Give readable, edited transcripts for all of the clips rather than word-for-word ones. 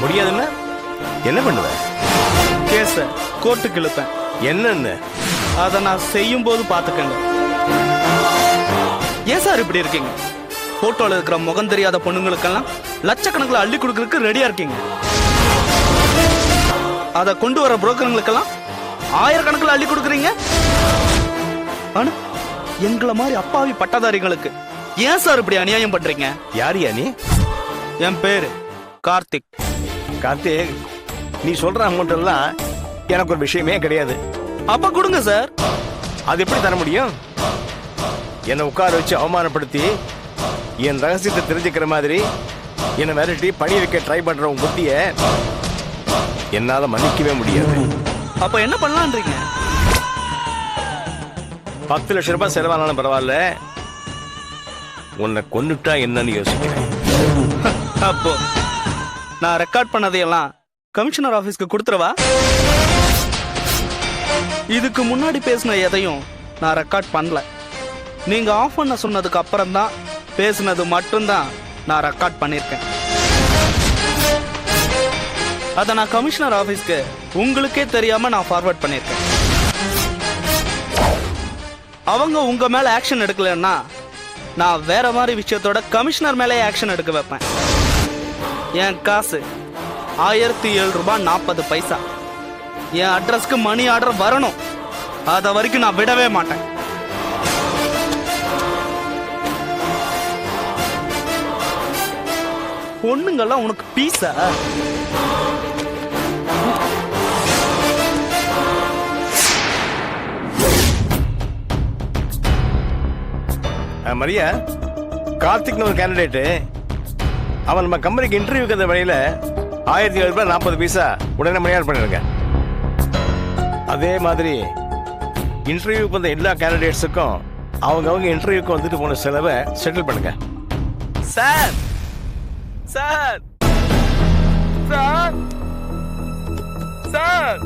முடியாதுன்னா என்ன பண்ணுவ? கேஸ கோர்ட்டுக்கு இழுப்பேன். என்னன்னு அதை நான் செய்யும் போது பாத்துக்கங்க. ஏன் சார் இப்படி இருக்கீங்க? போட்டோல இருக்கிற முகம் தெரியாத பொண்ணுங்களுக்கெல்லாம் லட்சக்கணக்கில் அள்ளி கொடுக்கறதுக்கு ரெடியா இருக்கீங்க. அதை கொண்டு வர புரோக்கருங்களுக்கெல்லாம் ஆயிரக்கணக்கில் அள்ளி கொடுக்குறீங்க. ஆனா எங்களை மாதிரி அப்பாவி பட்டதாரிகளுக்கு ஏன் சார் இப்படி அநியாயம் பண்றீங்க? யாரியா நீ? என் பேரு கார்த்திக். கார்த்திக், நீ சொல்ற அமௌண்ட் எல்லாம் எனக்கு ஒரு விஷயமே கிடையாது. அப்ப கொடுங்க சார். அது எப்படி தர முடியும்? என்னை உட்கார வச்சு அவமானப்படுத்தி என் ரகசியத்தை தெரிஞ்சுக்கிற மாதிரி என்னை மிரட்டி பணி வைக்க ட்ரை பண்ற உன் புத்திய என்னால மன்னிக்கவே முடியாது. அப்ப என்ன பண்ணலான்றீங்க? 10 லட்சம் ரூபாய் செலவானாலும் பரவாயில்ல, உன்னை கொன்னுட்டா என்னன்னு யோசிக்கிறேன். அப்போ நான் ரெக்கார்ட் பண்ணதையெல்லாம் கமிஷனர் ஆபீஸ்க்கு கொடுத்துறவா? இதுக்கு முன்னாடி பேசின எதையும் நான் ரெக்கார்ட் பண்ணல. நீங்க ஆஃப் பண்ண சொன்னதுக்கு அப்புறம் தான் பேசினது மட்டும்தான் நான் ரெக்கார்ட் பண்ணிருக்கேன். அதை நான் கமிஷனர் ஆபீஸ்க்கு உங்களுக்கே தெரியாம நான் ஃபார்வர்ட் பண்ணிருக்கேன். அவங்க உங்க மேல ஆக்ஷன் எடுக்கலன்னா நான் வேற மாதிரி விஷயத்தோட கமிஷனர் மேலே ஆக்ஷன் எடுக்க வைப்பேன். என் காசு 1007 ரூபாய் 40 பைசா. என் அட்ரஸ்க்கு மணி ஆர்டர் வரணும். அத வரைக்கும் நான் விடவே மாட்டேன். பொண்ணுங்கெல்லாம் உனக்கு பீஸா? மரியா, கார்த்திக்னு ஒரு கேண்டிடேட்டு, அவன் நம்ம கம்பெனிக்கு இன்டர்வியூக்கு அந்த வழியில 1007 ரூபாய் 40 பைசா உடனே மணி ஆர்டர் பண்ணிருங்க. அதே மாதிரி இன்டர்வியூக்கு வந்த எல்லா கேண்டிடேட்ஸுக்கும் அவங்க இன்டர்வியூக்கு வந்துட்டு போன செலவை செட்டில் பண்ணுங்க. Sir sir sir sir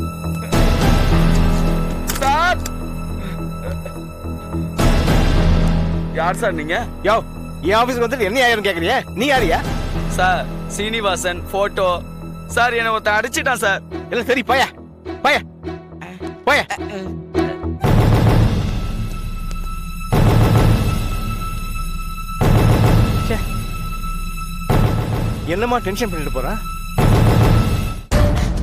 sir யார் சார் நீங்க? யோ, என் ஆபீஸ்க்கு வந்துட்டு என்ன ஆயிரம் கேக்குறியா? நீ யாரியா? Sir Srinivasan photo. சார் என்ன ஒருத்தன் அடிச்சிட்டான் சார். இல்ல சரி, போயா போயா போயா. என்னமா டென்ஷன் பண்ணிட்டு போறா?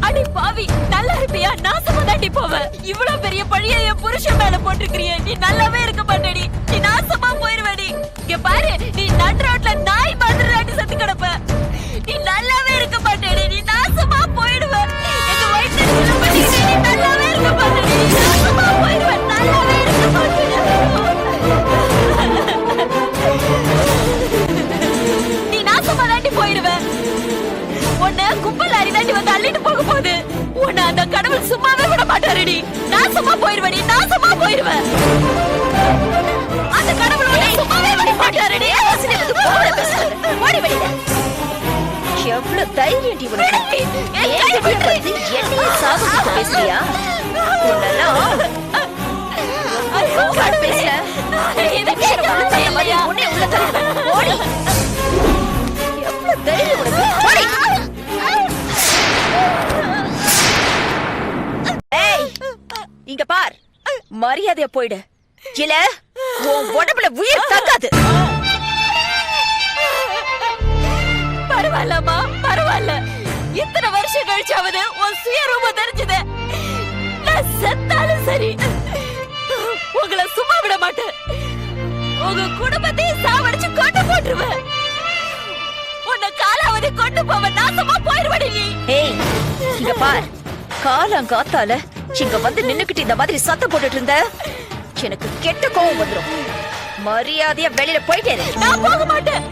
அடி பாவி, நல்லா இருப்பியா? நாசமா தாண்டி போவ. இவ்வளவு பெரிய பழிய என் புருஷன் மேல போட்டுக்கிறிய. நீ நல்லாவே இருக்க மாட்டேடி. நீ நாசமா போயிருவடி. இங்க பாரு, நீ நடு ரோட்ல நாய் மாதிரி அடி சத்து கிடப்ப. நீ நல்லாவே இருக்க மாட்டேடி. நீ நாசமா போயிடுவ. எங்க வயித்துல சின்ன பண்ணிக்கிட்டே நீ நல்லாவே இருக்க மாட்டேடி. நீ நாசமா போயிடுவ. நல்லாவே இருக்க மாட்டேடி. நீ நாசமா தாண்டி போயிடுவ. உன்னை கும்பல் அரிதாண்டி வந்து அள்ளிட்டு போக போகுது. உன்னை அந்த கடவுள் சும்மாவே விட மாட்டாருடி. நாசமா போயிருவடி. நாசமா போயிருவ. அந்த கடவுள் உன்னை சும்மாவே விட மாட்டாருடி. ஓடி வெளியில. எவ்வளவு தைரியம் உனக்கு? என்னையே சாபத்துக்கு பேசுறியா? உன்னெல்லாம் பேசுற ஓடி. எவ்வளவு தைரியம் உனக்கு? ஓடி. இங்க பார், மரியாதையா போயிடு. இல்ல உன் உடம்புல உயிர் தங்காது. பரவாயில்லம்மா, பரவாயில்ல. இத்தனை வருஷம் கழிச்சாவது உன் சுயரூபம் தெரிஞ்சது. நான் செத்தாலும் சரி, உங்களை சும்மா விட மாட்டேன். உங்க குடும்பத்தையும் சாவடிச்சு கொண்டு போட்டுருவேன். உன்னை காலாவதி கொண்டு போவ. நாசமா போயிருவடி நீ. ஏய், இங்க பார், காலங்காத்தால இங்க வந்து நின்னுக்கிட்டு இந்த மாதிரி சத்தம் போட்டுட்டு இருந்த எனக்கு கெட்ட கோவம் வந்துரும். மரியாதையா வெளியில போயிட்டே இரு. நான் போக மாட்டேன்.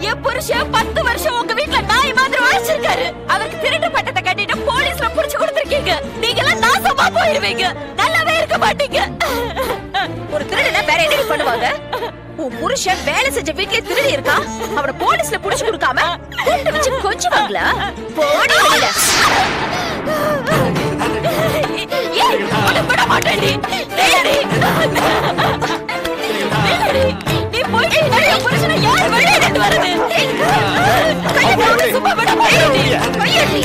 என் புருஷன் 10 வருஷம் உங்க வீட்டுல நாய் மாதிரி வாழ்ச்சிருக்காரு. அவருக்கு திருட்டு பட்டத்தை கட்டிட்டு போலீஸ்ல புடிச்சு கொடுத்திருக்கீங்க. நீங்க எல்லாம் நாசமா போயிருவீங்க. நல்லாவே இருக்க மாட்டீங்க. ஒரு திருடனை வேற என்ன பண்ணுவாங்க? உன் புருஷன் வேலை செஞ்ச வீட்லயே திருடி இருக்கா. அவனை போலீஸ்ல புடிச்சு கொடுக்காம கூட்ட வச்சு கொஞ்சுவாங்களா? போடி வெளியில. விட மாட்டேன். நீ போயிட்டு புருஷனை யார் வெளியே வருது? சும்மா விட மாட்டேன்.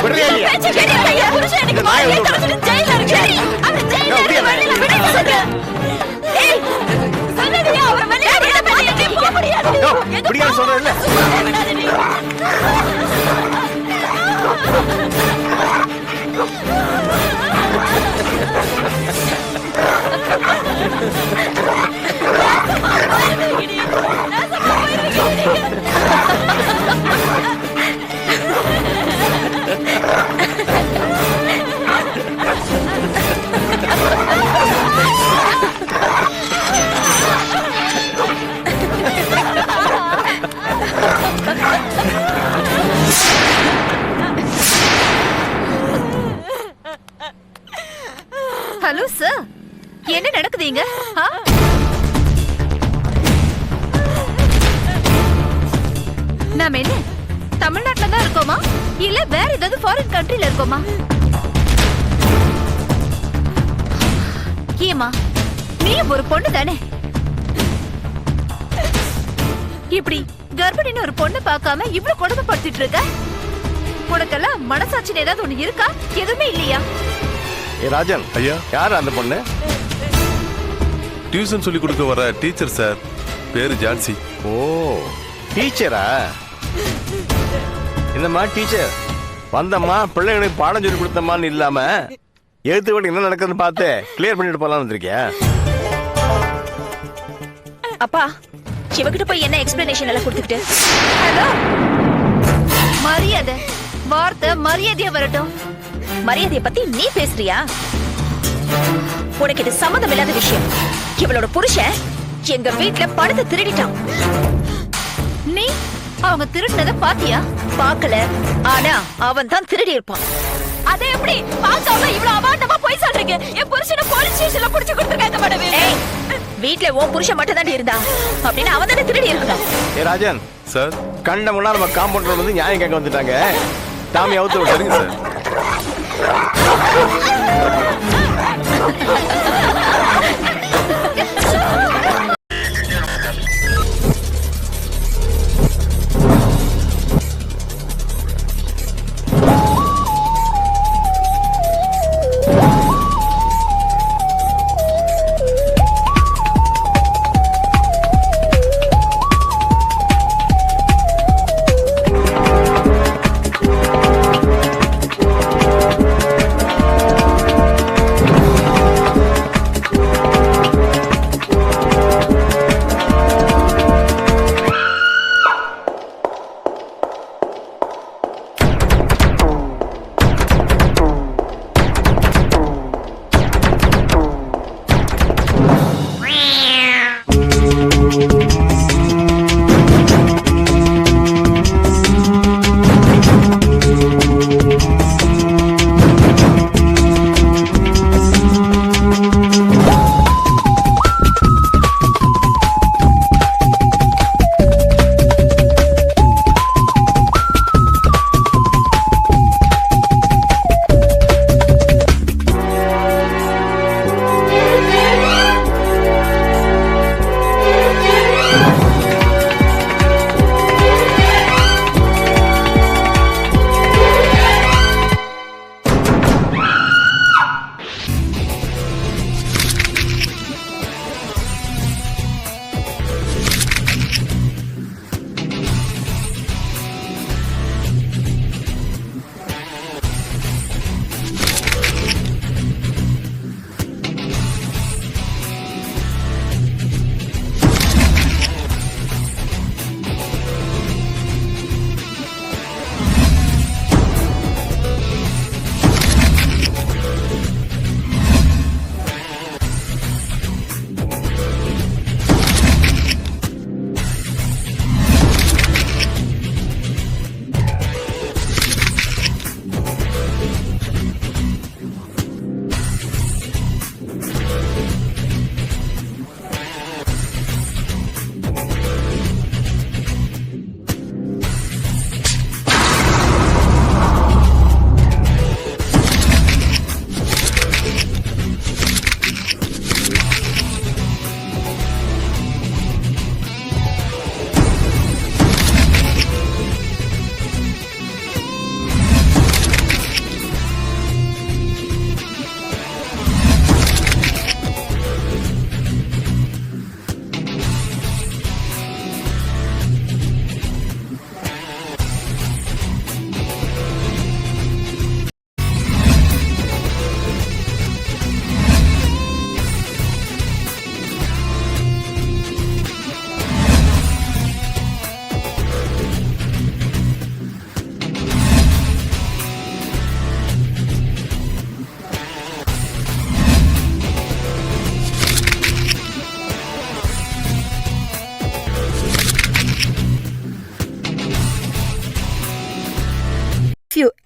ஹலோ சார், என்ன நடக்குதுங்க? நாம என்ன தமிழ்நாட்டுல தான் இருக்கோமா இல்ல வேற ஏதாவது ஃபாரின் கண்ட்ரில இருக்கோமா? ஏமா நீ ஒரு பொண்ணு தானே? இப்படி கர்ப்பிணின்னு ஒரு பொண்ணு பார்க்காம இவ்வளவு கொடுமைப்படுத்திட்டு இருக்க? உனக்கெல்லாம் மனசாட்சின்னு ஏதாவது ஒண்ணு இருக்கா? எதுவுமே இல்லையா? ஏ ராஜன், ஐயா. யார் அந்த பொண்ணு? டியூஷன் சொல்லி கொடுக்க வர டீச்சர் சார், பேரு ஜான்சி. ஓ, டீச்சரா? என்னம்மா டீச்சர் வந்தம்மா பிள்ளைகளுக்கு பாடம் சொல்லி கொடுத்தம்மான்னு இல்லாம எழுத்து வீட்டு என்ன நடக்குதுன்னு பார்த்து கிளியர் பண்ணிட்டு போலாம்னு வந்திருக்கியா? அப்பா, சிவகிட்ட போய் என்ன எக்ஸ்பிளனேஷன் எல்லாம் கொடுத்துக்கிட்டு? ஹலோ, மரியாதை வார்த்தை மரியாதையா வரட்டும். மரியாதைய பத்தி நீ பேசுறியா? உனக்கு இது சம்மந்தம் இல்லாத விஷயம். இவளோட புருஷன் எங்க வீட்ல பணத்தை திருடிட்டான். நீ அவங்க திருடினத பாத்தியா? பாக்கல, ஆனா அவன் தான் திருடி இருப்பான். அதே எப்படி பார்க்காம இவ்வளவு அபாண்டமா போய் சொல்றீங்க? என் புருஷனை போலீஸ் ஸ்டேஷன்ல புடிச்சு கொடுத்துருக்காங்க மேடம். ஏய், வீட்ல உன் புருஷன் மட்டும் தான் இருந்தா அப்படின்னு அவன் தானே திருடி இருக்கான். ஏ ராஜன் சார், கண்ட முன்னா நம்ம காம்பவுண்டர் வந்து நியாயம் கேட்க வந்துட்டாங்க. டாமி அவுத்து விட்டுருங்க sir.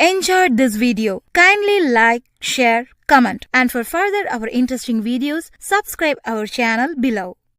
enjoyed this video. Kindly like, share, comment, and for further our interesting videos, subscribe our channel below.